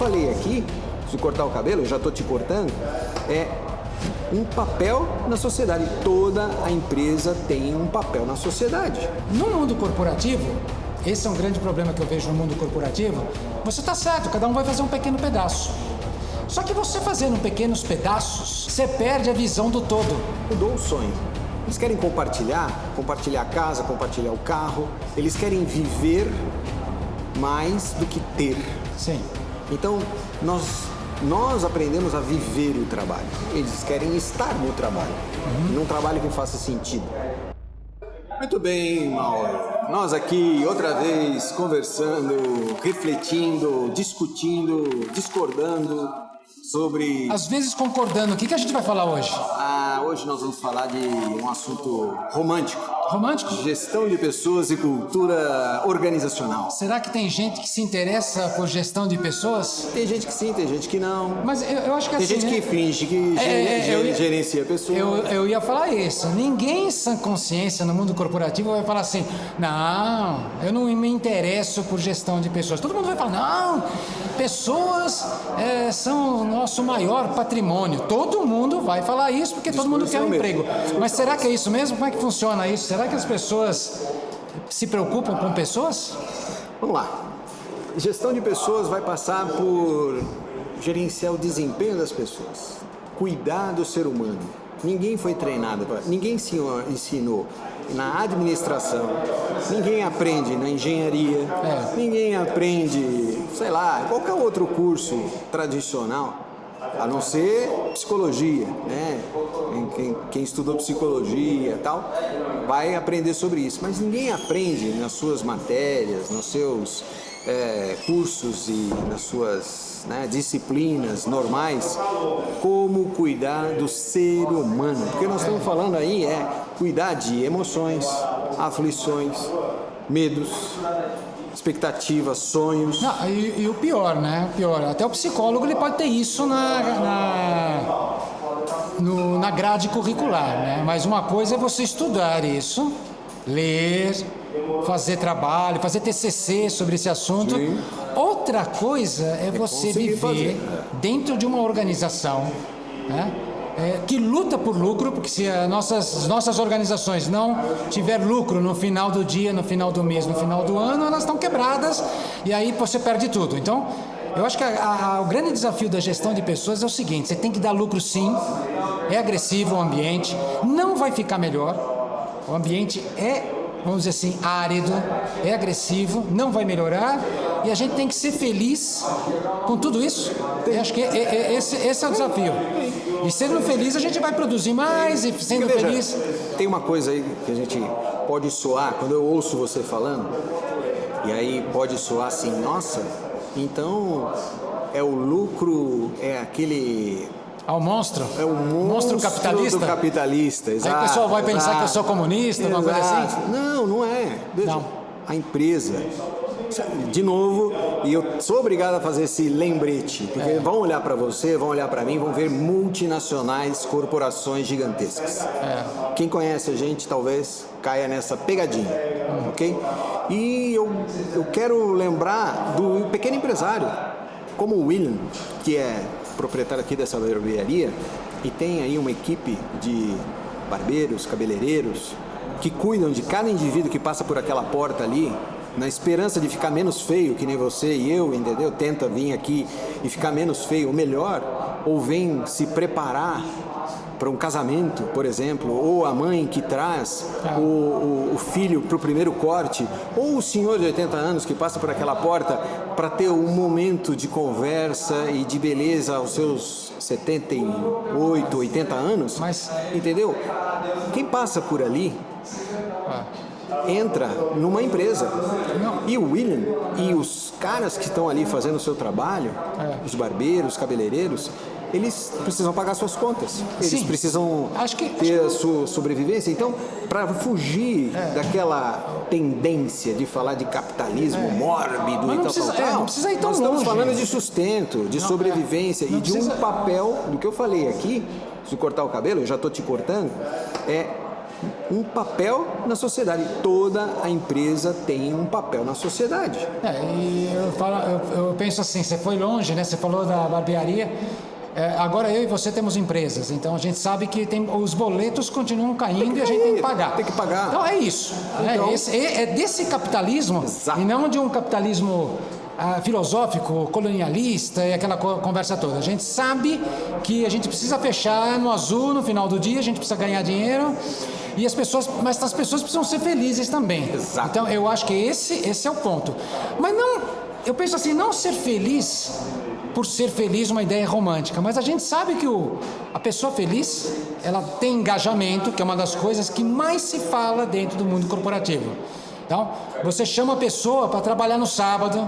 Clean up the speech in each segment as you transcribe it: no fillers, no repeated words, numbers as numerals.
falei aqui, se cortar o cabelo, eu já estou te cortando, é um papel na sociedade. Toda a empresa tem um papel na sociedade. No mundo corporativo, esse é um grande problema que eu vejo no mundo corporativo, você está certo, cada um vai fazer um pequeno pedaço. Só que você fazendo pequenos pedaços, você perde a visão do todo. Mudou o sonho. Eles querem compartilhar a casa, compartilhar o carro. Eles querem viver mais do que ter. Sim. Então, nós aprendemos a viver o trabalho. Eles querem estar no trabalho, num trabalho que faça sentido. Muito bem, Mauro. Nós aqui, outra vez, conversando, refletindo, discutindo, discordando sobre... Às vezes concordando. O que a gente vai falar hoje? Hoje nós vamos falar de um assunto romântico. Romântico? Gestão de pessoas e cultura organizacional. Será que tem gente que se interessa por gestão de pessoas? Tem gente que sim, tem gente que não. Mas eu acho que tem assim... gente que finge que gerencia pessoas. Eu ia falar isso. Ninguém em sã consciência no mundo corporativo vai falar assim, não, eu não me interesso por gestão de pessoas. Todo mundo vai falar, não, pessoas são o nosso maior patrimônio. Todo mundo vai falar isso porque todo mundo quer um emprego. Mas será que é isso mesmo? Como é que funciona isso? Será que as pessoas se preocupam com pessoas? Vamos lá. Gestão de pessoas vai passar por gerenciar o desempenho das pessoas, cuidar do ser humano. Ninguém foi treinado, ninguém ensinou na administração, ninguém aprende na engenharia, ninguém aprende, sei lá, qualquer outro curso tradicional, a não ser psicologia, né? Quem estudou psicologia e tal, vai aprender sobre isso. Mas ninguém aprende nas suas matérias, nos seus cursos e nas suas disciplinas normais como cuidar do ser humano. Porque nós estamos falando aí cuidar de emoções, aflições, medos, expectativas, sonhos. Não, e o pior, né? O pior, até o psicólogo ele pode ter isso na grade curricular, né? Mas uma coisa é você estudar isso, ler, fazer trabalho, fazer TCC sobre esse assunto. Sim. Outra coisa é você viver dentro de uma organização, né? Que luta por lucro, porque se as nossas organizações não tiver lucro no final do dia, no final do mês, no final do ano, elas estão quebradas e aí você perde tudo. Então, eu acho que o grande desafio da gestão de pessoas é o seguinte, você tem que dar lucro sim, é agressivo o ambiente, não vai ficar melhor, o ambiente vamos dizer assim, árido, é agressivo, não vai melhorar e a gente tem que ser feliz com tudo isso. Eu acho que esse é o desafio. E sendo feliz, a gente vai produzir mais e sendo feliz... Tem uma coisa aí que a gente pode soar, quando eu ouço você falando, e aí pode soar assim, nossa, então o lucro, aquele... Ao monstro? É o monstro capitalista? Do capitalista, exato. Aí o pessoal vai pensar que eu sou comunista, uma coisa assim? Não é. Veja, não. A empresa, de novo, e eu sou obrigado a fazer esse lembrete, porque vão olhar para você, vão olhar para mim, vão ver multinacionais, corporações gigantescas. Quem conhece a gente talvez caia nessa pegadinha, ok? E eu quero lembrar do pequeno empresário, como o William, que é proprietário aqui dessa barbearia e tem aí uma equipe de barbeiros, cabeleireiros que cuidam de cada indivíduo que passa por aquela porta ali, na esperança de ficar menos feio, que nem você e eu, entendeu? Tenta vir aqui e ficar menos feio, ou melhor, ou vem se preparar para um casamento, por exemplo, ou a mãe que traz o filho para o primeiro corte, ou o senhor de 80 anos que passa por aquela porta para ter um momento de conversa e de beleza aos seus 78, 80 anos, entendeu? Quem passa por ali entra numa empresa. E o William e os caras que estão ali fazendo o seu trabalho, os barbeiros, os cabeleireiros, eles precisam pagar suas contas. Eles precisam ter a sua sobrevivência. Então, para fugir daquela tendência de falar de capitalismo mórbido e tal, não precisa ir tão nós estamos longe. falando de sustento, de sobrevivência e de um papel, do que eu falei aqui, se cortar o cabelo, eu já estou te cortando, um papel na sociedade. Toda a empresa tem um papel na sociedade. E eu penso assim, você foi longe, né? Você falou da barbearia. Agora eu e você temos empresas, então a gente sabe que os boletos continuam caindo e a gente tem que pagar. Tem que pagar. Então é isso. Então, é desse capitalismo, exato, e não de um capitalismo filosófico, colonialista e aquela conversa toda. A gente sabe que a gente precisa fechar no azul no final do dia, a gente precisa ganhar dinheiro, mas as pessoas precisam ser felizes também. Exato. Então eu acho que esse é o ponto. Mas não, eu penso assim, não ser feliz por ser feliz, uma ideia romântica, mas a gente sabe que a pessoa feliz, ela tem engajamento, que é uma das coisas que mais se fala dentro do mundo corporativo. Então, você chama a pessoa para trabalhar no sábado,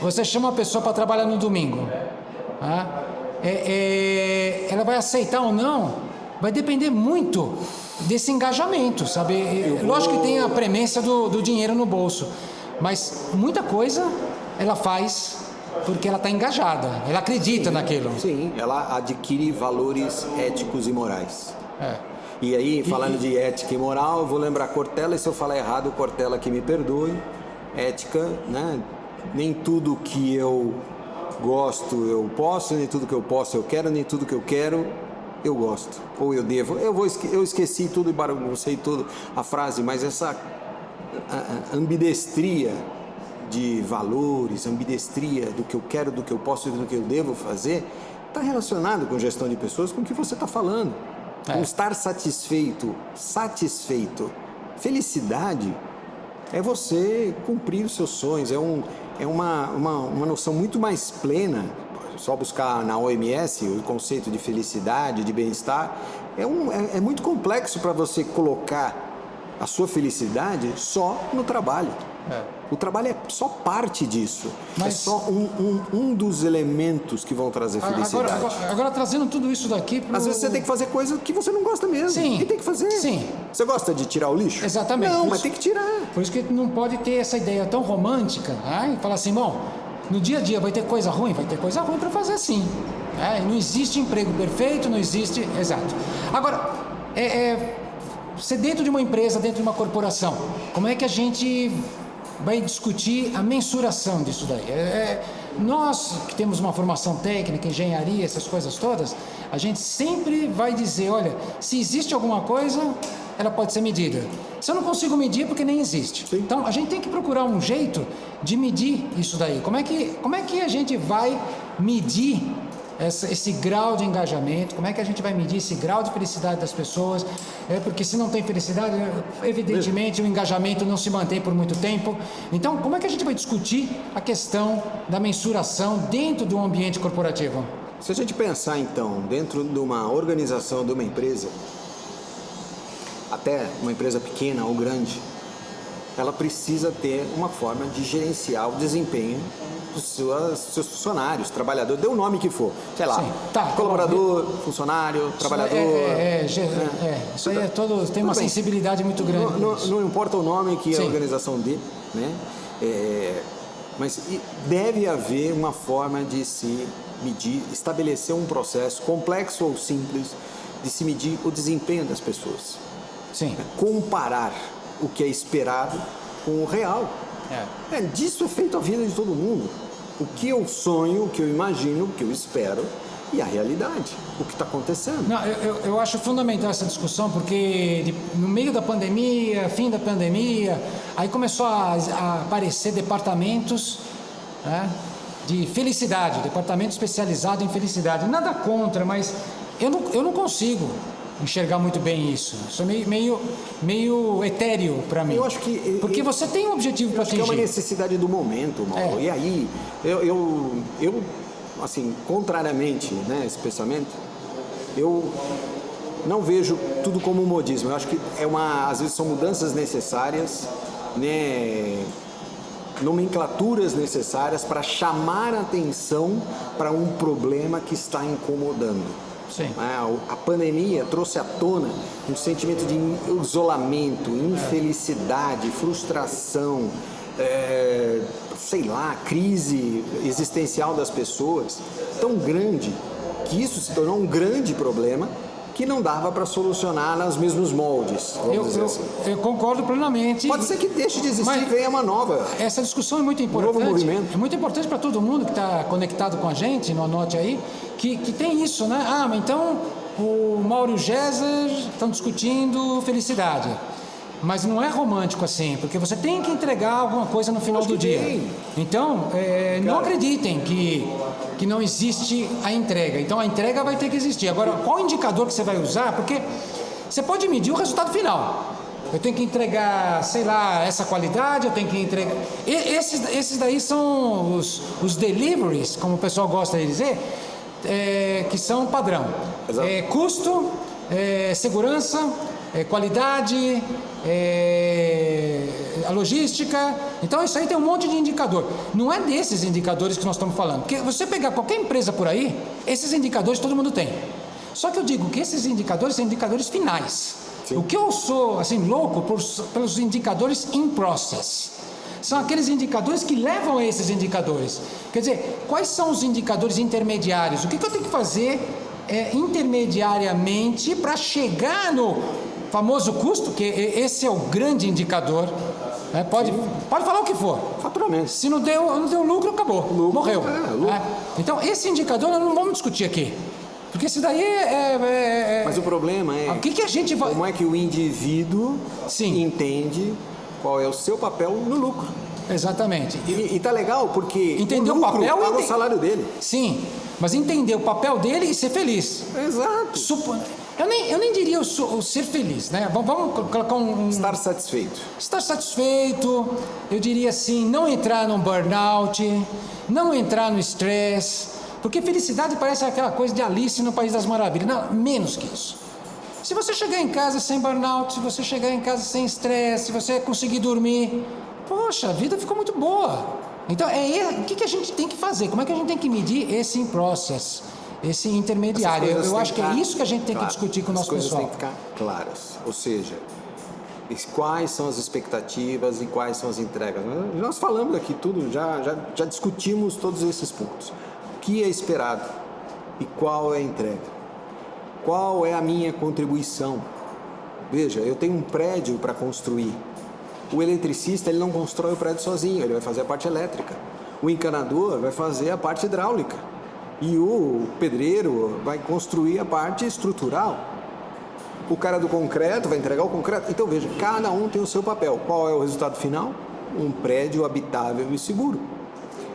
você chama a pessoa para trabalhar no domingo. Ela vai aceitar ou não, vai depender muito desse engajamento, sabe? Lógico que tem a premência do dinheiro no bolso, mas muita coisa ela faz porque ela está engajada, ela acredita naquilo. Sim, ela adquire valores éticos e morais. E aí, falando de ética e moral, eu vou lembrar Cortella, e se eu falar errado, Cortella que me perdoe. Ética, né? Nem tudo que eu gosto eu posso, nem tudo que eu posso eu quero, nem tudo que eu quero eu gosto, ou eu devo. Eu esqueci tudo e baguncei tudo a frase, mas essa ambidestria de valores, ambidestria do que eu quero, do que eu posso e do que eu devo fazer, está relacionado com gestão de pessoas, com o que você está falando. Com estar satisfeito. Felicidade é você cumprir os seus sonhos, é uma noção muito mais plena. Só buscar na OMS o conceito de felicidade, de bem-estar, é muito complexo para você colocar a sua felicidade só no trabalho. O trabalho é só parte disso. É só um dos elementos que vão trazer felicidade. Agora trazendo tudo isso daqui Às vezes você tem que fazer coisa que você não gosta mesmo. Sim. E tem que fazer. Sim. Você gosta de tirar o lixo? Exatamente. Não, mas tem que tirar. Por isso que não pode ter essa ideia tão romântica, e falar assim, bom, no dia a dia vai ter coisa ruim? Vai ter coisa ruim para fazer sim. Não existe emprego perfeito, não existe... Exato. Agora, você dentro de uma empresa, dentro de uma corporação, como é que a gente vai discutir a mensuração disso daí? Nós que temos uma formação técnica, engenharia, essas coisas todas, a gente sempre vai dizer, olha, se existe alguma coisa, ela pode ser medida. Se eu não consigo medir, é porque nem existe. Sim. Então, a gente tem que procurar um jeito de medir isso daí. Como é que a gente vai medir esse grau de engajamento? Como é que a gente vai medir esse grau de felicidade das pessoas? Porque se não tem felicidade, evidentemente o engajamento não se mantém por muito tempo. Então, como é que a gente vai discutir a questão da mensuração dentro do ambiente corporativo? Se a gente pensar, então, dentro de uma organização, de uma empresa, até uma empresa pequena ou grande, ela precisa ter uma forma de gerenciar o desempenho dos seus funcionários, trabalhadores, dê o nome que for, sei lá, colaborador, funcionário, trabalhador. Isso aí tem uma sensibilidade muito grande. Não importa o nome que a organização dê, né? Mas deve haver uma forma de se medir, estabelecer um processo complexo ou simples de se medir o desempenho das pessoas. Sim. Comparar o que é esperado com o real. Disso é feito a vida de todo mundo. O que eu sonho, o que eu imagino, o que eu espero e a realidade, o que está acontecendo. Não, eu acho fundamental essa discussão, porque no meio da pandemia, fim da pandemia, aí começou a aparecer departamentos de felicidade, departamento especializado em felicidade. Nada contra, mas eu não consigo enxergar muito bem isso. Isso é meio etéreo para mim. Eu acho que... Porque você tem um objetivo para atingir. É uma necessidade do momento, Mauro. E aí, eu assim, contrariamente, né, esse pensamento, eu não vejo tudo como modismo. Eu acho que às vezes são mudanças necessárias, né, nomenclaturas necessárias para chamar a atenção para um problema que está incomodando. Sim. A pandemia trouxe à tona um sentimento de isolamento, infelicidade, frustração, crise existencial das pessoas tão grande que isso se tornou um grande problema que não dava para solucionar nos mesmos moldes, vamos dizer assim. Eu concordo plenamente. Pode ser que deixe de existir e venha uma nova. Essa discussão é muito importante. Um novo movimento. É muito importante para todo mundo que está conectado com a gente, no anote aí, que tem isso, né? Ah, mas então o Mauro e o Géser estão discutindo felicidade. Mas não é romântico assim, porque você tem que entregar alguma coisa no final do dia. Tem. Então, não acreditem que não existe a entrega. Então, a entrega vai ter que existir. Agora, qual indicador que você vai usar? Porque você pode medir o resultado final. Eu tenho que entregar, sei lá, essa qualidade, eu tenho que entregar... Esses daí são os deliveries, como o pessoal gosta de dizer, que são padrão. Custo, segurança, qualidade, a logística. Então isso aí tem um monte de indicador. Não é desses indicadores que nós estamos falando, porque você pegar qualquer empresa por aí, esses indicadores todo mundo tem. Só que eu digo que esses indicadores são indicadores finais. Sim. O que eu sou assim louco pelos indicadores in process. São aqueles indicadores que levam a esses indicadores. Quer dizer, quais são os indicadores intermediários? O que eu tenho que fazer intermediariamente para chegar no famoso custo, que esse é o grande indicador, né? Pode falar o que for. Faturamento. Se não deu lucro, acabou. Morreu. Lucro. Então, esse indicador nós não vamos discutir aqui. Porque isso daí Mas o problema é... O que a gente vai... Como é que o indivíduo entende qual é o seu papel no lucro. Exatamente. E tá legal porque entender o lucro papel paga o salário dele. Sim, mas entender o papel dele e ser feliz. Exato. Eu nem diria o ser feliz, né? Vamos colocar Estar satisfeito. Estar satisfeito, eu diria assim, não entrar num burnout, não entrar no estresse, porque felicidade parece aquela coisa de Alice no País das Maravilhas. Não, menos que isso. Se você chegar em casa sem burnout, se você chegar em casa sem estresse, se você conseguir dormir, poxa, a vida ficou muito boa. Então, o que a gente tem que fazer? Como é que a gente tem que medir esse in-process, esse intermediário? Eu acho que é isso que a gente tem que discutir com o nosso pessoal. As coisas têm que ficar claras. Ou seja, quais são as expectativas e quais são as entregas. Nós falamos aqui tudo, já discutimos todos esses pontos. O que é esperado e qual é a entrega? Qual é a minha contribuição? Veja, eu tenho um prédio para construir. O eletricista, ele não constrói o prédio sozinho, ele vai fazer a parte elétrica. O encanador vai fazer a parte hidráulica. E o pedreiro vai construir a parte estrutural. O cara do concreto vai entregar o concreto. Então, veja, cada um tem o seu papel. Qual é o resultado final? Um prédio habitável e seguro.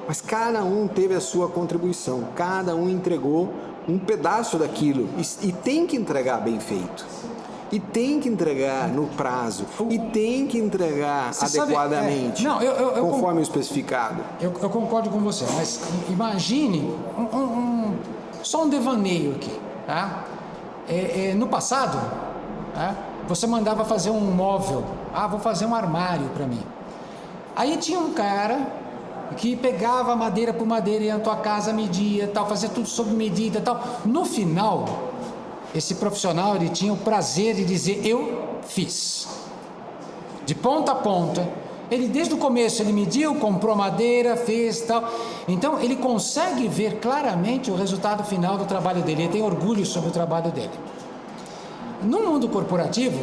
Mas cada um teve a sua contribuição, cada um entregou um pedaço daquilo e tem que entregar bem feito. E tem que entregar no prazo. E tem que entregar adequadamente, conforme o especificado. Eu concordo com você, mas imagine só um devaneio aqui. Tá? No passado, você mandava fazer um móvel. Vou fazer um armário para mim. Aí tinha um cara que pegava madeira por madeira, ia na tua casa, media, tal, fazia tudo sob medida, tal. No final, esse profissional, ele tinha o prazer de dizer, eu fiz. De ponta a ponta. Ele, desde o começo, ele mediu, comprou madeira, fez, tal. Então, ele consegue ver claramente o resultado final do trabalho dele. Ele tem orgulho sobre o trabalho dele. No mundo corporativo,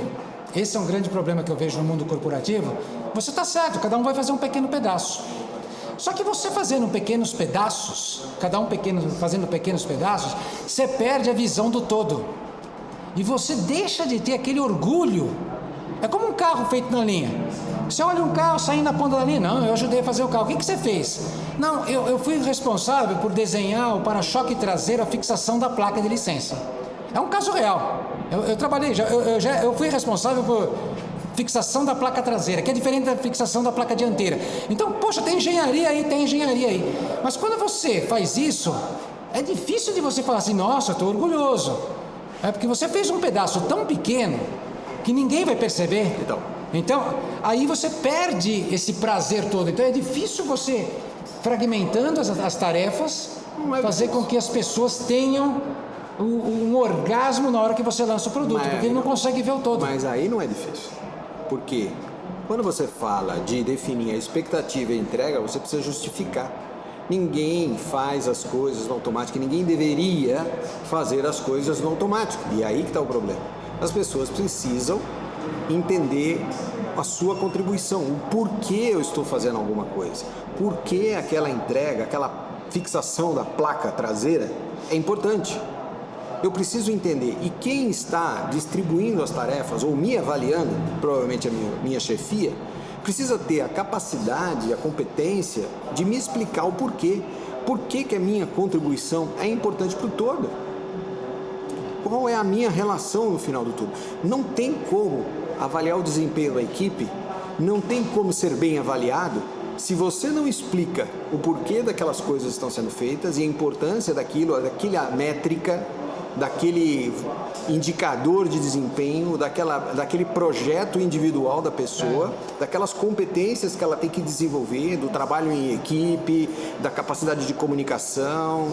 esse é um grande problema que eu vejo no mundo corporativo, você está certo, cada um vai fazer um pequeno pedaço. Só que você fazendo pequenos pedaços, fazendo pequenos pedaços, você perde a visão do todo. E você deixa de ter aquele orgulho. É como um carro feito na linha. Você olha um carro saindo na ponta da linha. Não, eu ajudei a fazer o carro. O que você fez? Não, eu fui responsável por desenhar o para-choque traseiro, a fixação da placa de licença. É um caso real. Eu trabalhei, eu fui responsável por fixação da placa traseira, que é diferente da fixação da placa dianteira. Então, poxa, tem engenharia aí. Mas quando você faz isso, é difícil de você falar assim, nossa, eu estou orgulhoso. É porque você fez um pedaço tão pequeno que ninguém vai perceber. Então, aí você perde esse prazer todo. Então, é difícil você, fragmentando as tarefas, fazer com que as pessoas tenham um orgasmo na hora que você lança o produto, porque ele não consegue ver o todo. Mas aí não é difícil. Porque quando você fala de definir a expectativa e a entrega, você precisa justificar. Ninguém faz as coisas no automático, ninguém deveria fazer as coisas no automático. E aí que está o problema. As pessoas precisam entender a sua contribuição, o porquê eu estou fazendo alguma coisa, porquê aquela entrega, aquela fixação da placa traseira é importante. Eu preciso entender, e quem está distribuindo as tarefas ou me avaliando, provavelmente a minha chefia, precisa ter a capacidade, a competência de me explicar o porquê. Por que a minha contribuição é importante para o todo? Qual é a minha relação no final do tudo? Não tem como avaliar o desempenho da equipe, não tem como ser bem avaliado se você não explica o porquê daquelas coisas estão sendo feitas e a importância daquela métrica, daquele indicador de desempenho, daquele projeto individual da pessoa, daquelas competências que ela tem que desenvolver, do trabalho em equipe, da capacidade de comunicação,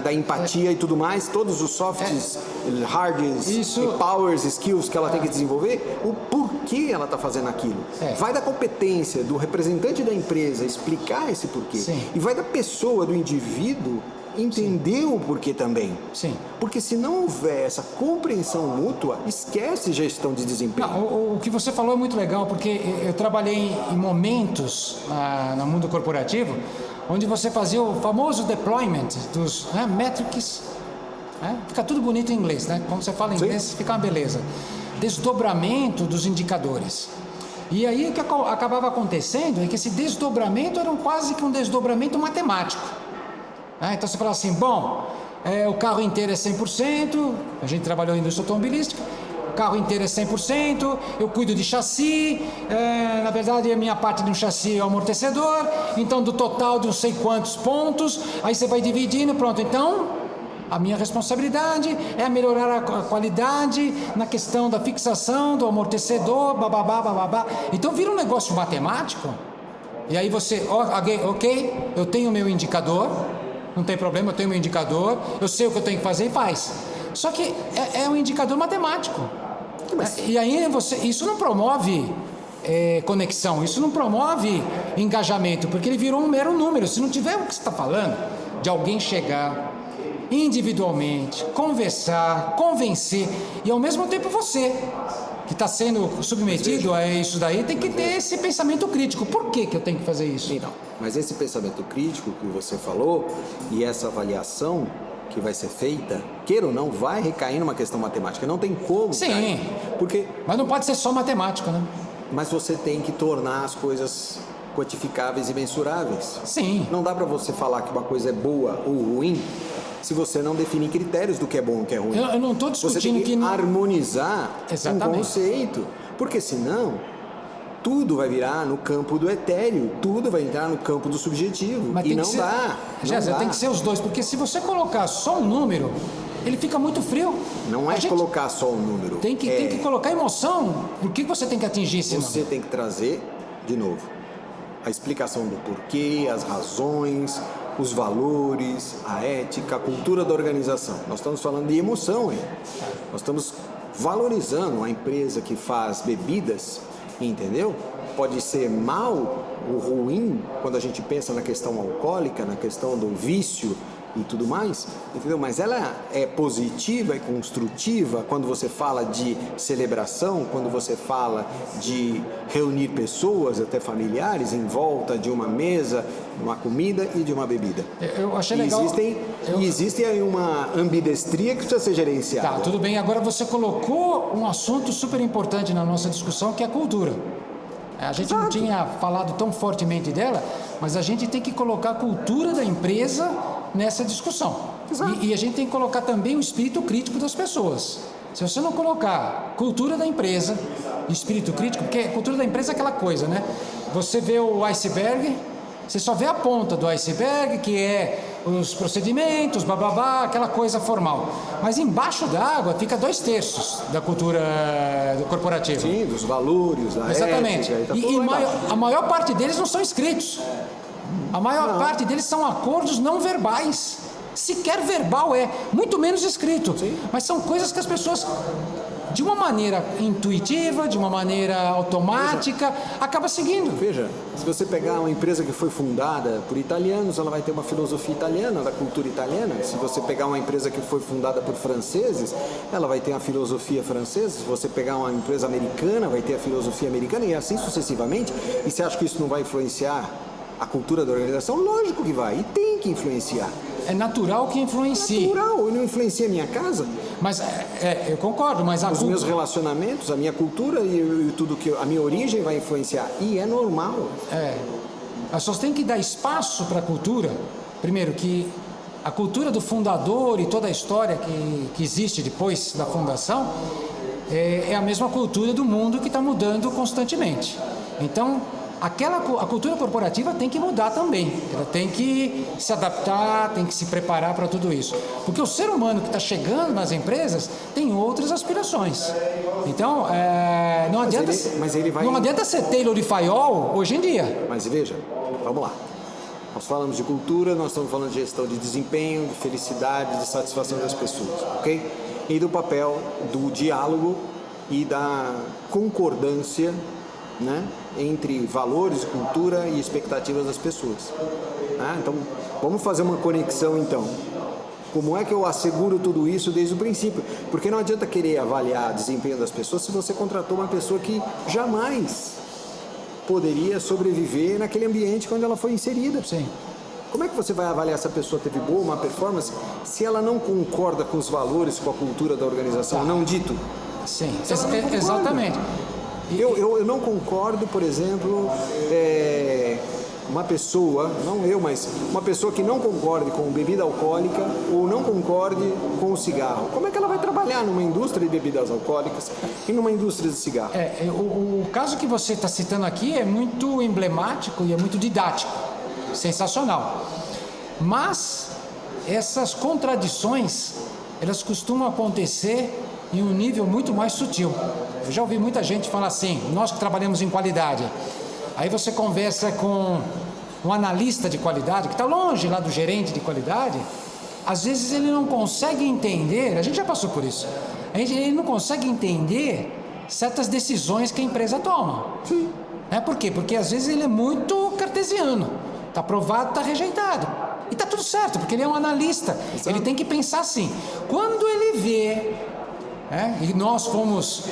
da empatia e tudo mais, todos os softs, hards e powers, skills que ela tem que desenvolver, o porquê ela está fazendo aquilo. Vai da competência do representante da empresa explicar esse porquê. E vai da pessoa, do indivíduo, entender o porquê também. Porque se não houver essa compreensão mútua, esquece gestão de desempenho. Não, o que você falou é muito legal, porque eu trabalhei em momentos no mundo corporativo onde você fazia o famoso deployment dos metrics. Fica tudo bonito em inglês, né? Quando você fala em inglês, fica uma beleza. Desdobramento dos indicadores. E aí o que acabava acontecendo é que esse desdobramento era quase que um desdobramento matemático. Então você fala assim, bom, o carro inteiro é 100%, a gente trabalhou em indústria automobilística, o carro inteiro é 100%, eu cuido de chassi, na verdade a minha parte do chassi é o amortecedor, então do total de não sei quantos pontos, aí você vai dividindo, pronto, então a minha responsabilidade é melhorar a qualidade na questão da fixação do amortecedor, bababá. Então vira um negócio matemático, e aí você, ok, eu tenho o meu indicador, não tem problema, eu tenho meu indicador, eu sei o que eu tenho que fazer e faz. Só que é um indicador matemático. E aí isso não promove conexão, isso não promove engajamento, porque ele virou um mero número. Se não tiver o que você está falando, de alguém chegar individualmente, conversar, convencer, e ao mesmo tempo você, que está sendo submetido a isso daí, tem que ter esse pensamento crítico. Por que eu tenho que fazer isso? Então, mas esse pensamento crítico que você falou e essa avaliação que vai ser feita, queira ou não, vai recair numa questão matemática. Não tem como. Sim, porque... mas não pode ser só matemático, né? Mas você tem que tornar as coisas quantificáveis e mensuráveis. Sim. Não dá para você falar que uma coisa é boa ou ruim se você não definir critérios do que é bom e do que é ruim. Eu não estou discutindo você tem que não... harmonizar um conceito, porque senão tudo vai virar no campo do etéreo, tudo vai entrar no campo do subjetivo. Mas e não dá. Jéssica, tem que ser os dois, porque se você colocar só um número, ele fica muito frio. Não é colocar só um número. Tem que colocar emoção. Por que você tem que atingir esse número? Você tem que trazer, de novo, a explicação do porquê, as razões, os valores, a ética, a cultura da organização. Nós estamos falando de emoção, hein? Nós estamos valorizando uma empresa que faz bebidas, entendeu? Pode ser mal ou ruim quando a gente pensa na questão alcoólica, na questão do vício e tudo mais, entendeu? Mas ela é positiva e construtiva quando você fala de celebração, quando você fala de reunir pessoas, até familiares, em volta de uma mesa, uma comida e de uma bebida. Eu achei legal. Existe aí uma ambidestria que precisa ser gerenciada. Tá, tudo bem. Agora você colocou um assunto super importante na nossa discussão, que é a cultura. A gente não tinha falado tão fortemente dela, mas a gente tem que colocar a cultura da empresa nessa discussão. E a gente tem que colocar também o espírito crítico das pessoas. Se você não colocar cultura da empresa, espírito crítico, porque a cultura da empresa é aquela coisa, né? Você vê o iceberg, você só vê a ponta do iceberg, que é os procedimentos, bababá, aquela coisa formal. Mas embaixo da água fica 2/3 da cultura corporativa. Sim, dos valores, da exatamente. ética. E a maior parte deles não são escritos. A maior parte deles são acordos não verbais. sequer verbal muito menos escrito. Sim. Mas são coisas que as pessoas, de uma maneira intuitiva, de uma maneira automática, acaba seguindo. Veja, se você pegar uma empresa que foi fundada por italianos, ela vai ter uma filosofia italiana, da cultura italiana. Se você pegar uma empresa que foi fundada por franceses, ela vai ter uma filosofia francesa. Se você pegar uma empresa americana, vai ter a filosofia americana, e assim sucessivamente. E você acha que isso não vai influenciar a cultura da organização? Lógico que vai, e tem que influenciar. É natural que influencie. Natural, não influencia a minha casa. Mas eu concordo, mas Os meus relacionamentos, a minha cultura e tudo que a minha origem vai influenciar. E é normal. As pessoas têm que dar espaço para a cultura. Primeiro, que a cultura do fundador e toda a história que existe depois da fundação é a mesma cultura do mundo que está mudando constantemente. Então, a cultura corporativa tem que mudar também. Ela tem que se adaptar, tem que se preparar para tudo isso. Porque o ser humano que está chegando nas empresas tem outras aspirações. Então, não adianta ser Taylor e Fayol hoje em dia. Mas veja, vamos lá. Nós falamos de cultura, nós estamos falando de gestão de desempenho, de felicidade, de satisfação das pessoas, ok? E do papel do diálogo e da concordância, né, entre valores, cultura e expectativas das pessoas. Então, vamos fazer uma conexão então. Como é que eu asseguro tudo isso desde o princípio? Porque não adianta querer avaliar o desempenho das pessoas se você contratou uma pessoa que jamais poderia sobreviver naquele ambiente onde ela foi inserida. Sim. Como é que você vai avaliar se a pessoa teve boa uma performance se ela não concorda com os valores, com a cultura da organização? Não dito. Sim, exatamente. Eu não concordo, por exemplo, uma pessoa, não eu, mas uma pessoa que não concorde com bebida alcoólica ou não concorde com o cigarro. Como é que ela vai trabalhar numa indústria de bebidas alcoólicas e numa indústria de cigarro? O caso que você está citando aqui é muito emblemático e é muito didático, sensacional. Mas essas contradições, elas costumam acontecer em um nível muito mais sutil. Eu já ouvi muita gente falar assim, nós que trabalhamos em qualidade, aí você conversa com um analista de qualidade, que está longe lá do gerente de qualidade, às vezes ele não consegue entender, a gente já passou por isso, ele não consegue entender certas decisões que a empresa toma. Sim. Por quê? Porque às vezes ele é muito cartesiano, está aprovado, está rejeitado. E está tudo certo, porque ele é um analista, exato. Ele tem que pensar assim, quando ele vê, e nós fomos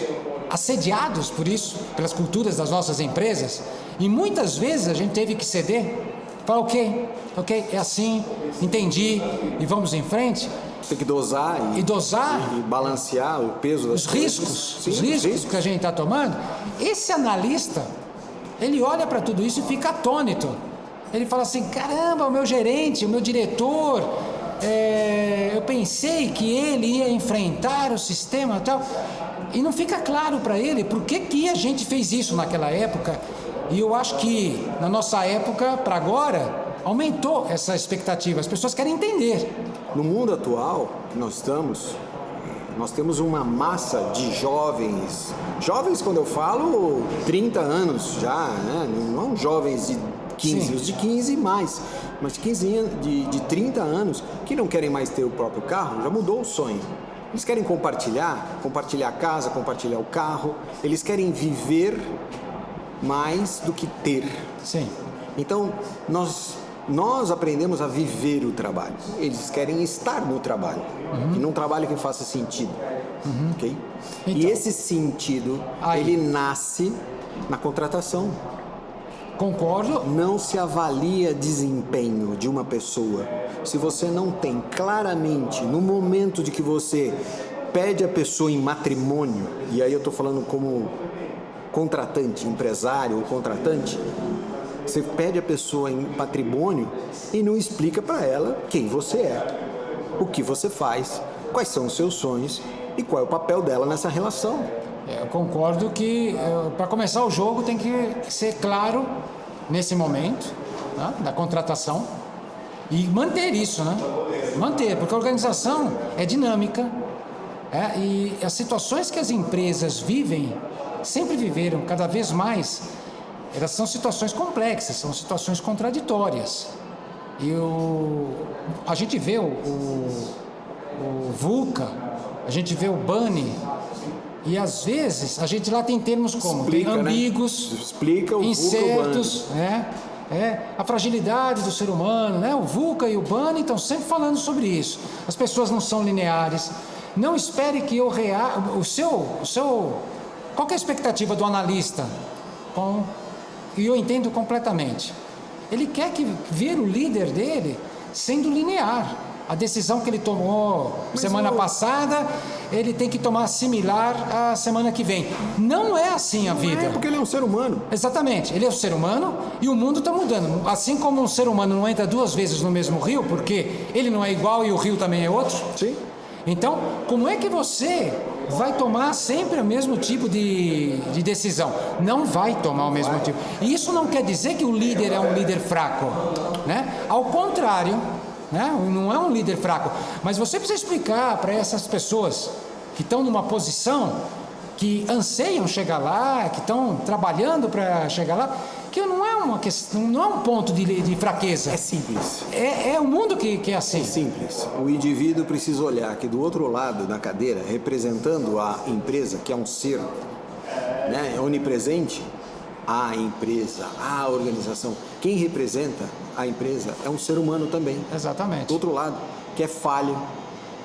assediados por isso, pelas culturas das nossas empresas, e muitas vezes a gente teve que ceder, falar ok, é assim, entendi, e vamos em frente. Tem que dosar e balancear o peso das riscos, os riscos que a gente está tomando. Esse analista, ele olha para tudo isso e fica atônito. Ele fala assim, caramba, o meu gerente, o meu diretor, eu pensei que ele ia enfrentar o sistema e tal, e não fica claro para ele por que a gente fez isso naquela época. E eu acho que na nossa época, para agora, aumentou essa expectativa. As pessoas querem entender. No mundo atual que nós temos uma massa de jovens. Jovens, quando eu falo, 30 anos já, né? Não jovens de 15, sim. Os de 15 mais, mas de 30 anos que não querem mais ter o próprio carro, já mudou o sonho. Eles querem compartilhar a casa, compartilhar o carro, eles querem viver mais do que ter. Sim. Então, nós aprendemos a viver o trabalho. Eles querem estar no trabalho, e num trabalho que faça sentido. Ok? Então, e esse sentido, ele nasce na contratação. Concordo. Não se avalia desempenho de uma pessoa se você não tem claramente, no momento de que você pede a pessoa em matrimônio, e aí eu estou falando como contratante, empresário ou contratante, você pede a pessoa em patrimônio e não explica para ela quem você é, o que você faz, quais são os seus sonhos e qual é o papel dela nessa relação. Eu concordo que para começar o jogo tem que ser claro nesse momento, né, da contratação, e manter isso, né? Manter, porque a organização é dinâmica, e as situações que as empresas vivem, sempre viveram cada vez mais, elas são situações complexas, são situações contraditórias. E a gente vê o VUCA, a gente vê o BANI, e às vezes a gente lá tem termos como Explica, ambíguos, né? Explica o incertos, a fragilidade do ser humano, né? O VUCA e o BANI estão sempre falando sobre isso. As pessoas não são lineares. Não espere que qual que é a expectativa do analista? E eu entendo completamente. Ele quer ver o líder dele sendo linear. A decisão que ele tomou semana passada, ele tem que tomar similar a semana que vem. Não é assim a vida. É porque ele é um ser humano. Exatamente. Ele é um ser humano e o mundo está mudando. Assim como um ser humano não entra 2 vezes no mesmo rio, porque ele não é igual e o rio também é outro. Sim. Então, como é que você vai tomar sempre o mesmo tipo de decisão? Não vai tomar o mesmo tipo. E isso não quer dizer que o líder é um líder fraco, né? Ao contrário, né? Não é um líder fraco. Mas você precisa explicar para essas pessoas que estão numa posição, que anseiam chegar lá, que estão trabalhando para chegar lá, que não é uma questão, não é um ponto de fraqueza. É simples. É o mundo que é assim. É simples. O indivíduo precisa olhar que do outro lado da cadeira, representando a empresa, que é um ser, né, onipresente, a empresa, a organização. Quem representa a empresa é um ser humano também. Exatamente. Do outro lado, que é falho,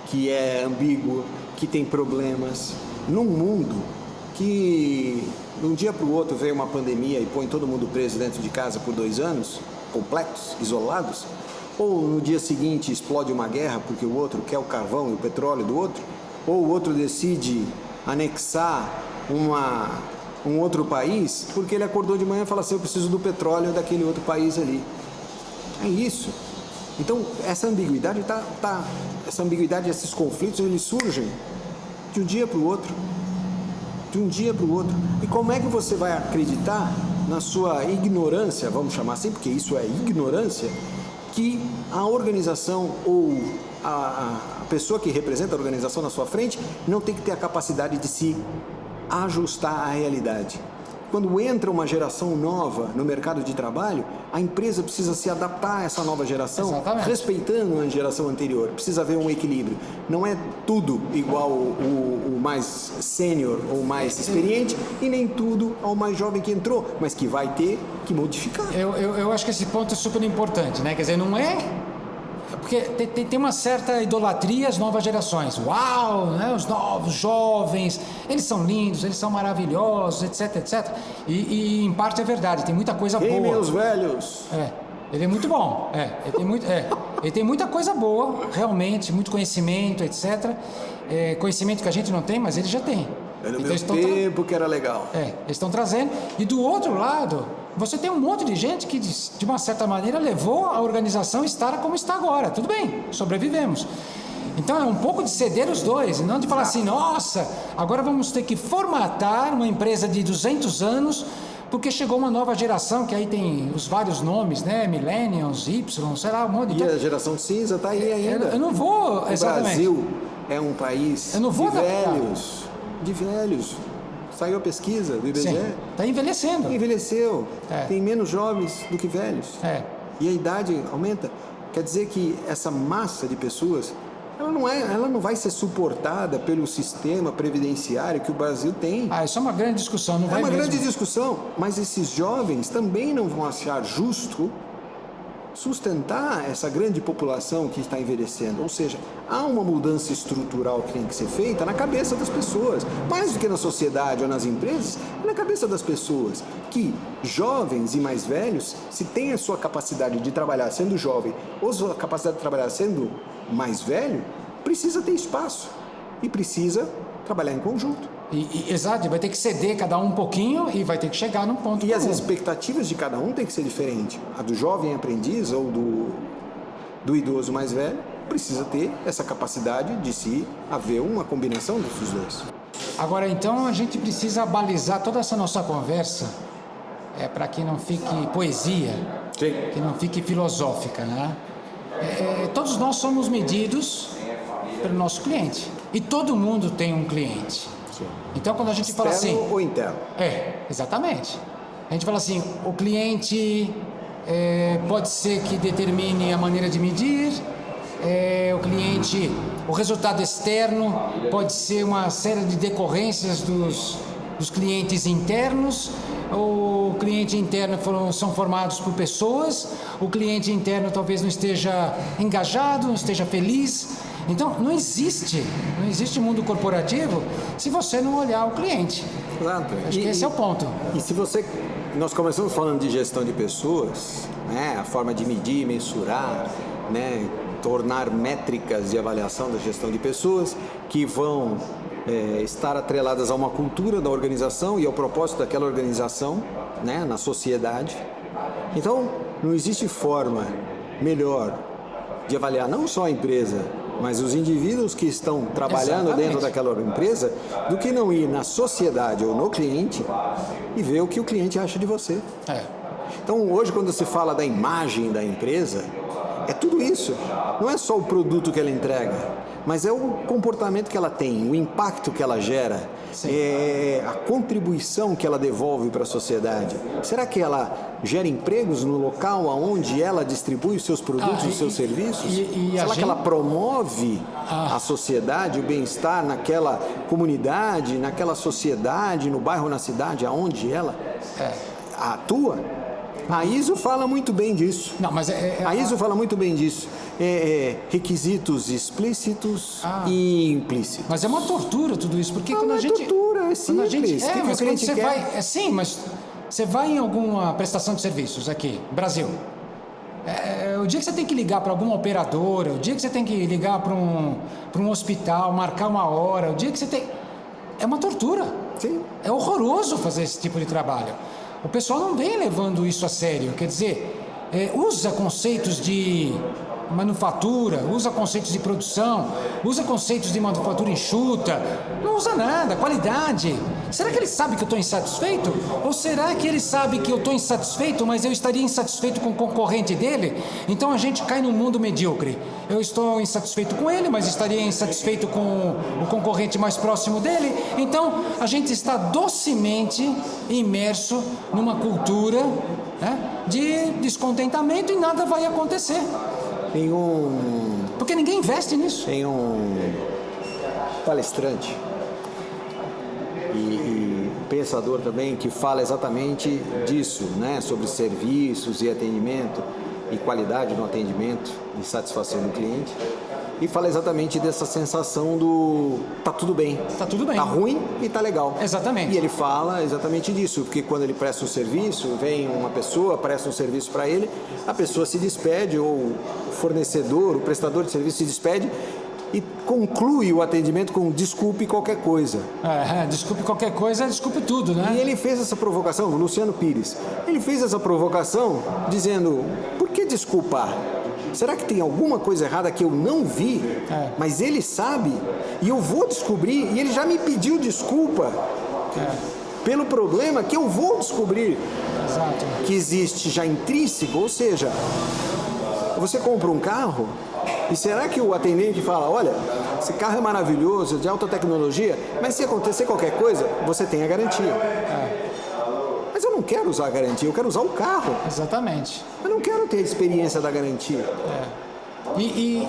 que é ambíguo, que tem problemas. Num mundo que de um dia para o outro veio uma pandemia e põe todo mundo preso dentro de casa por 2 anos, completos, isolados, ou no dia seguinte explode uma guerra porque o outro quer o carvão e o petróleo do outro, ou o outro decide anexar um outro país porque ele acordou de manhã e fala assim, eu preciso do petróleo daquele outro país ali. É isso. Então, essa ambiguidade esses conflitos, eles surgem de um dia para o outro. De um dia para o outro. E como é que você vai acreditar na sua ignorância, vamos chamar assim, porque isso é ignorância, que a organização ou a pessoa que representa a organização na sua frente não tem que ter a capacidade de se ajustar à realidade. Quando entra uma geração nova no mercado de trabalho, a empresa precisa se adaptar a essa nova geração, exatamente, respeitando a geração anterior. Precisa haver um equilíbrio. Não é tudo igual o mais sênior ou mais experiente e nem tudo ao mais jovem que entrou, mas que vai ter que modificar. Eu acho que esse ponto é super importante, né? Quer dizer, não é... Porque tem uma certa idolatria às novas gerações. Uau, né? Os novos, jovens, eles são lindos, eles são maravilhosos, etc, etc. E em parte é verdade, tem muita coisa boa. Queimem os velhos. Ele é muito bom. Ele tem muita coisa boa, realmente, muito conhecimento, etc. Conhecimento que a gente não tem, mas ele já tem. É no meu tempo que era legal. Eles estão trazendo. E do outro lado, você tem um monte de gente que, de uma certa maneira, levou a organização a estar como está agora. Tudo bem, sobrevivemos. Então é um pouco de ceder os dois, e não de falar assim, nossa, agora vamos ter que formatar uma empresa de 200 anos, porque chegou uma nova geração, que aí tem os vários nomes, né? Millennials, Y, sei lá, um monte de... E a geração cinza está aí ainda. Eu não vou... Exatamente. O Brasil é um país de velhos. Saiu a pesquisa do IBGE. Está envelhecendo. Envelheceu. Tem menos jovens do que velhos. E a idade aumenta. Quer dizer que essa massa de pessoas, ela não vai ser suportada pelo sistema previdenciário que o Brasil tem. Isso é uma grande discussão. Não vai uma mesmo. Grande discussão. Mas esses jovens também não vão achar justo sustentar essa grande população que está envelhecendo. Ou seja, há uma mudança estrutural que tem que ser feita na cabeça das pessoas, mais do que na sociedade ou nas empresas, é na cabeça das pessoas, que jovens e mais velhos, se tem a sua capacidade de trabalhar sendo jovem ou sua capacidade de trabalhar sendo mais velho, precisa ter espaço e precisa trabalhar em conjunto. Exato, vai ter que ceder cada um pouquinho e vai ter que chegar num ponto E comum. as expectativas de cada um tem que ser diferente. A do jovem aprendiz ou do idoso mais velho precisa ter essa capacidade de se haver uma combinação desses dois. Agora, então, a gente precisa balizar toda essa nossa conversa para que não fique poesia, que não fique filosófica, né? Todos nós somos medidos pelo nosso cliente. E todo mundo tem um cliente. Então, quando a gente fala assim... Externo ou interno? Exatamente. A gente fala assim, o cliente pode ser que determine a maneira de medir. O resultado externo pode ser uma série de decorrências dos clientes internos. O cliente interno são formados por pessoas. O cliente interno talvez não esteja engajado, não esteja feliz. Então, não existe mundo corporativo se você não olhar o cliente. Exato. Acho que esse é o ponto. Nós começamos falando de gestão de pessoas, né? A forma de medir, mensurar, né? Tornar métricas de avaliação da gestão de pessoas que vão estar atreladas a uma cultura da organização e ao propósito daquela organização, né? Na sociedade. Então, não existe forma melhor de avaliar não só a empresa, mas os indivíduos que estão trabalhando dentro daquela empresa, do que não ir na sociedade ou no cliente e ver o que o cliente acha de você. Então, hoje, quando se fala da imagem da empresa, é tudo isso. Não é só o produto que ela entrega, mas é o comportamento que ela tem, o impacto que ela gera, a contribuição que ela devolve para a sociedade. Será que ela gera empregos no local onde ela distribui os seus produtos, os seus serviços? Será que ela promove a sociedade, o bem-estar naquela comunidade, naquela sociedade, no bairro, na cidade, aonde ela atua? A ISO fala muito bem disso. A ISO fala muito bem disso. Requisitos explícitos e implícitos. Mas é uma tortura tudo isso, porque quando a gente... É tortura, é simples. Mas quando você vai... Sim, mas você vai em alguma prestação de serviços aqui, Brasil. O dia que você tem que ligar para alguma operadora, o dia que você tem que ligar para um hospital, marcar uma hora, o dia que você tem... É uma tortura. Sim. É horroroso fazer esse tipo de trabalho. O pessoal não vem levando isso a sério, quer dizer, usa conceitos de manufatura, usa conceitos de produção, usa conceitos de manufatura enxuta, não usa nada, qualidade. Será que ele sabe que eu estou insatisfeito? Ou será que ele sabe que eu estou insatisfeito, mas eu estaria insatisfeito com o concorrente dele? Então a gente cai num mundo medíocre. Eu estou insatisfeito com ele, mas estaria insatisfeito com o concorrente mais próximo dele. Então a gente está docemente imerso numa cultura, né, de descontentamento e nada vai acontecer. Porque ninguém investe nisso. Tem um palestrante e pensador também que fala exatamente disso, né? Sobre serviços e atendimento e qualidade no atendimento e satisfação do cliente. E fala exatamente dessa sensação do tá tudo bem. Tá tudo bem. Tá ruim e tá legal. Exatamente. E ele fala exatamente disso, porque quando ele presta um serviço, vem uma pessoa, presta um serviço para ele, a pessoa se despede, ou o fornecedor, o prestador de serviço se despede e conclui o atendimento com desculpe qualquer coisa. Desculpe qualquer coisa, desculpe tudo, né? E ele fez essa provocação, o Luciano Pires, ele fez essa provocação dizendo, por que desculpar? Será que tem alguma coisa errada que eu não vi, mas ele sabe e eu vou descobrir e ele já me pediu desculpa pelo problema que eu vou descobrir. Exato. Que existe já intrínseco, ou seja, você compra um carro e será que o atendente fala, olha, esse carro é maravilhoso, de alta tecnologia, mas se acontecer qualquer coisa, você tem a garantia. Mas eu não quero usar a garantia, eu quero usar o carro. Exatamente. Eu não quero ter a experiência da garantia. E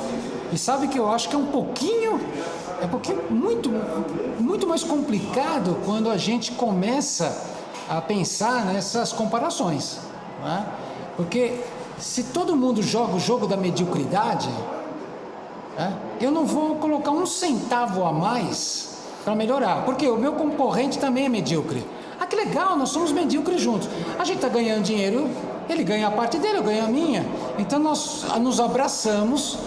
sabe que eu acho que é um pouquinho muito mais complicado quando a gente começa a pensar nessas comparações, né? Porque se todo mundo joga o jogo da mediocridade, eu não vou colocar um centavo a mais para melhorar, porque o meu concorrente também é medíocre. Que legal, nós somos medíocres juntos. A gente está ganhando dinheiro, ele ganha a parte dele, eu ganho a minha. Então nós nos abraçamos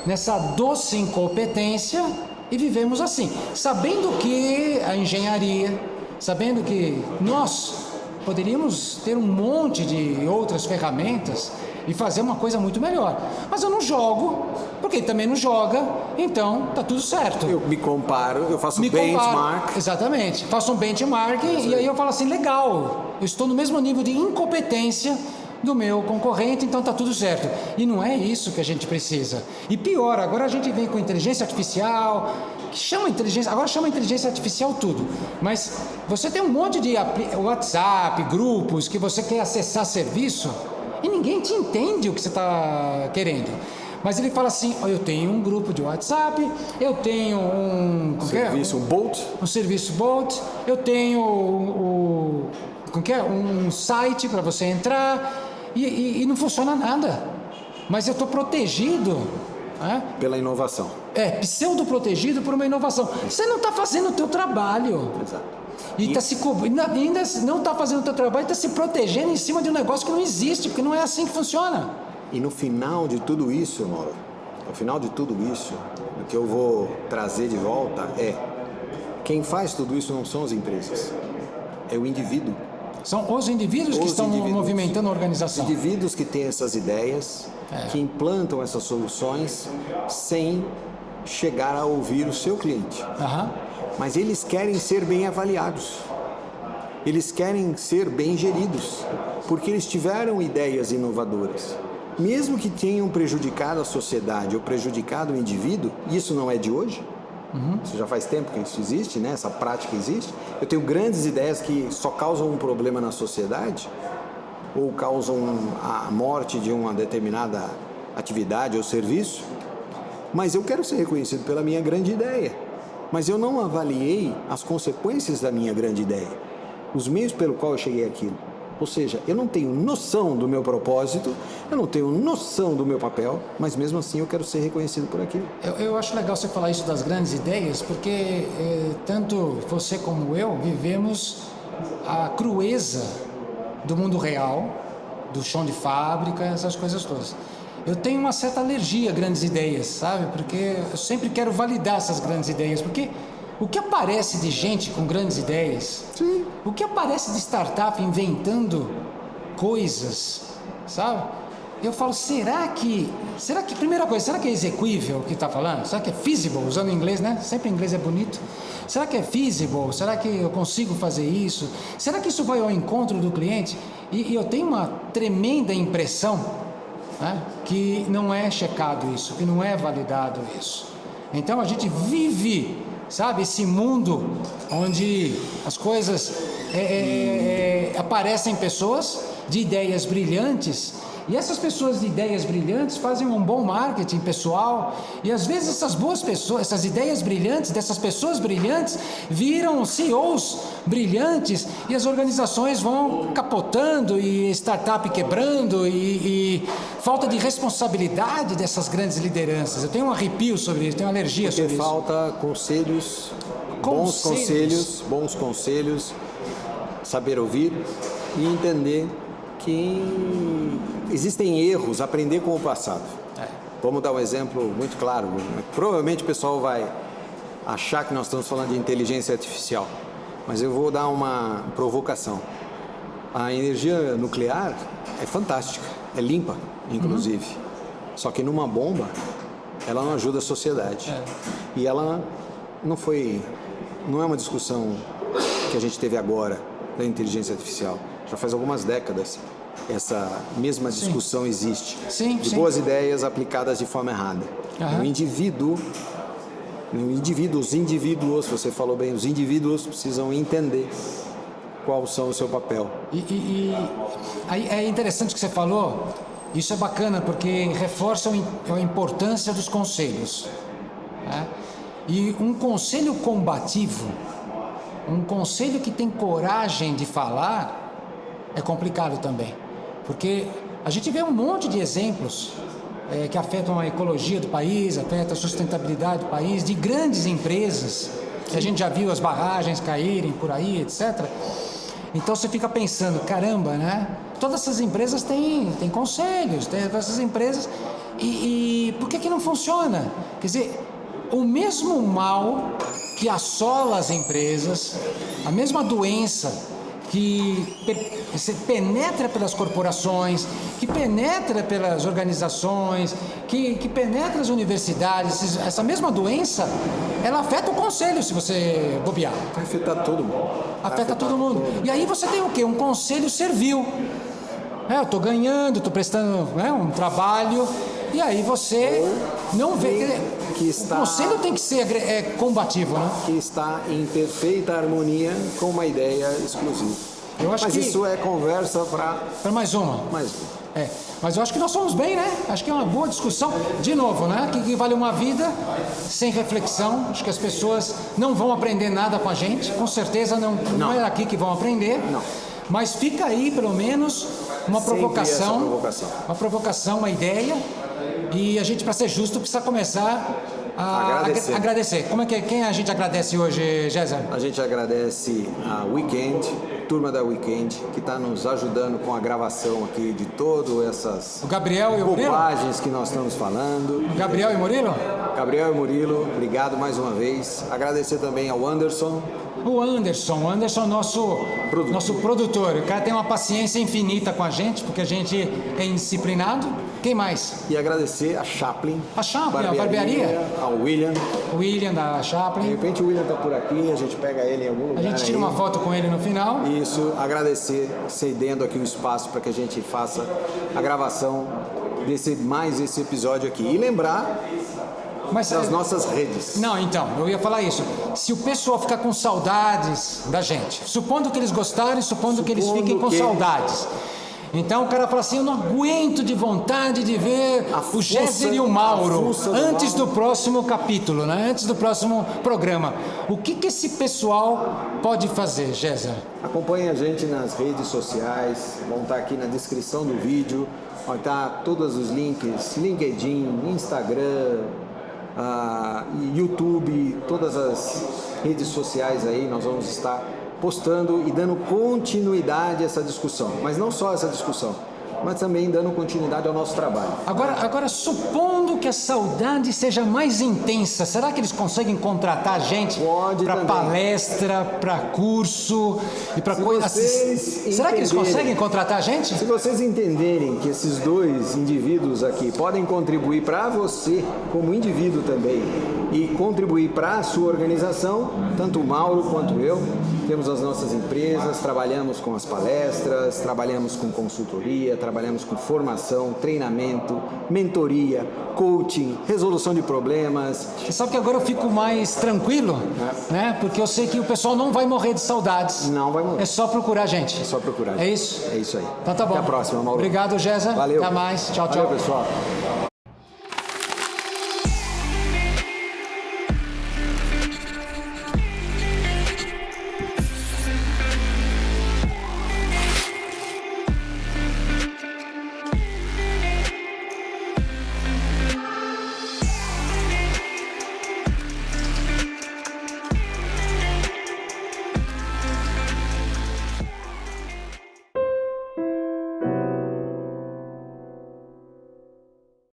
nessa doce incompetência e vivemos assim, sabendo que a engenharia, sabendo que nós poderíamos ter um monte de outras ferramentas e fazer uma coisa muito melhor. Mas eu não jogo, porque ele também não joga, então tá tudo certo. Eu me comparo, eu faço benchmark. Exatamente, faço um benchmark e aí eu falo assim, legal, eu estou no mesmo nível de incompetência do meu concorrente, então tá tudo certo. E não é isso que a gente precisa. E pior, agora a gente vem com inteligência artificial, agora chama inteligência artificial tudo. Mas você tem um monte de WhatsApp, grupos que você quer acessar serviço. e ninguém te entende o que você está querendo. Mas ele fala assim, eu tenho um grupo de WhatsApp, eu tenho um serviço Bolt, eu tenho um site para você entrar, e não funciona nada. Mas eu estou protegido pela inovação. Pseudo-protegido por uma inovação. Você não está fazendo o teu trabalho. Exato. E ainda não está fazendo o teu trabalho, está se protegendo em cima de um negócio que não existe, porque não é assim que funciona. E no final de tudo isso, Mauro, o que eu vou trazer de volta quem faz tudo isso não são as empresas, é o indivíduo. São os indivíduos que estão movimentando a organização. Os indivíduos que têm essas ideias, que implantam essas soluções sem chegar a ouvir o seu cliente. Mas eles querem ser bem avaliados. Eles querem ser bem geridos, porque eles tiveram ideias inovadoras. Mesmo que tenham prejudicado a sociedade ou prejudicado o indivíduo, e isso não é de hoje, isso já faz tempo que isso existe, né? Essa prática existe. Eu tenho grandes ideias que só causam um problema na sociedade ou causam a morte de uma determinada atividade ou serviço, mas eu quero ser reconhecido pela minha grande ideia. Mas eu não avaliei as consequências da minha grande ideia, os meios pelo qual eu cheguei àquilo. Ou seja, eu não tenho noção do meu propósito, eu não tenho noção do meu papel, mas mesmo assim eu quero ser reconhecido por aquilo. Eu acho legal você falar isso das grandes ideias, porque tanto você como eu vivemos a crueza do mundo real, do chão de fábrica, essas coisas todas. Eu tenho uma certa alergia a grandes ideias, sabe? Porque eu sempre quero validar essas grandes ideias, porque o que aparece de gente com grandes ideias, o que aparece de startup inventando coisas, sabe? Eu falo, será que, primeira coisa, será que é execuível o que está falando? Será que é feasible, usando inglês, né? Sempre em inglês é bonito. Será que é feasible? Será que eu consigo fazer isso? Será que isso vai ao encontro do cliente? E eu tenho uma tremenda impressão, né, que não é checado isso, que não é validado isso. Então a gente vive, sabe, esse mundo onde as coisas aparecem pessoas de ideias brilhantes, e essas pessoas de ideias brilhantes fazem um bom marketing pessoal, e às vezes essas boas pessoas, essas ideias brilhantes dessas pessoas brilhantes viram CEOs brilhantes, e as organizações vão capotando, e startup quebrando, e falta de responsabilidade dessas grandes lideranças. Eu tenho um arrepio sobre isso, tenho uma alergia sobre isso. Porque falta conselhos, bons conselhos, saber ouvir e entender que existem erros, aprender com o passado. Vamos dar um exemplo muito claro. Provavelmente o pessoal vai achar que nós estamos falando de inteligência artificial, mas eu vou dar uma provocação. A energia nuclear é fantástica, é limpa, inclusive. Só que numa bomba, ela não ajuda a sociedade. E ela não é uma discussão que a gente teve agora da inteligência artificial. Já faz algumas décadas essa mesma discussão existe. Boas ideias aplicadas de forma errada. Os indivíduos, você falou bem, os indivíduos precisam entender qual são o seu papel. E aí é interessante o que você falou. Isso é bacana porque reforça a importância dos conselhos, né? E um conselho combativo, um conselho que tem coragem de falar, é complicado também, porque a gente vê um monte de exemplos que afetam a ecologia do país, afetam a sustentabilidade do país, de grandes empresas, que a gente já viu as barragens caírem por aí, etc. Então você fica pensando, caramba, né? Todas essas empresas têm conselhos, essas empresas, e por que não funciona? Quer dizer, o mesmo mal que assola as empresas, a mesma doença que penetra pelas corporações, que penetra pelas organizações, que penetra as universidades, essa mesma doença, ela afeta o conselho, se você bobear. Vai afetar todo mundo. Afeta todo mundo. E aí você tem o quê? Um conselho servil. Eu estou ganhando, estou prestando um trabalho, e aí você não vê... o conselho tem que ser combativo, né? Que está em perfeita harmonia com uma ideia exclusiva. Eu acho Mas isso é conversa para mais uma. Mas eu acho que nós somos bem, né? Acho que é uma boa discussão. De novo, né? Que vale uma vida sem reflexão. Acho que as pessoas não vão aprender nada com a gente. Com certeza não é aqui que vão aprender. Não. Mas fica aí, pelo menos, uma provocação. Uma provocação, uma ideia. E a gente, para ser justo, precisa começar a agradecer. Quem a gente agradece hoje, Géser? A gente agradece a Weekend, turma da Weekend, que está nos ajudando com a gravação aqui de todas essas bobagens que nós estamos falando. Gabriel e Murilo? Gabriel e Murilo, obrigado mais uma vez. Agradecer também ao Anderson. O Anderson, nosso produtor. O cara tem uma paciência infinita com a gente, porque a gente é indisciplinado. Quem mais? E agradecer a Chaplin. A barbearia. Ao William. O William da Chaplin. De repente o William está por aqui, a gente pega ele em algum lugar. A gente tira uma foto com ele no final. Isso, agradecer, cedendo aqui o espaço para que a gente faça a gravação mais esse episódio aqui. E lembrar das nossas redes. Não, então, eu ia falar isso. Se o pessoal ficar com saudades da gente, supondo que eles gostarem, supondo que eles fiquem com saudades. Então o cara fala assim, eu não aguento de vontade de ver o Géser e o Mauro antes do próximo capítulo, né? Antes do próximo programa. O que esse pessoal pode fazer, Géser? Acompanhe a gente nas redes sociais, vão estar aqui na descrição do vídeo, vão estar todos os links, LinkedIn, Instagram, YouTube, todas as redes sociais aí, nós vamos estar postando e dando continuidade a essa discussão. Mas não só essa discussão, mas também dando continuidade ao nosso trabalho. Agora supondo que a saudade seja mais intensa, será que eles conseguem contratar a gente para palestra, para curso e para coisa assim? Será que eles conseguem contratar a gente? Se vocês entenderem que esses dois indivíduos aqui podem contribuir para você como indivíduo também e contribuir para a sua organização, tanto o Mauro quanto eu, temos as nossas empresas, trabalhamos com as palestras, trabalhamos com consultoria, trabalhamos com formação, treinamento, mentoria, coaching, resolução de problemas. Você sabe que agora eu fico mais tranquilo, né? Porque eu sei que o pessoal não vai morrer de saudades. Não vai morrer. É só procurar a gente. É só procurar. É isso? É isso aí. Então tá bom. Até a próxima, Mauro. Obrigado, Géser. Valeu. Até mais. Tchau, Valeu, pessoal.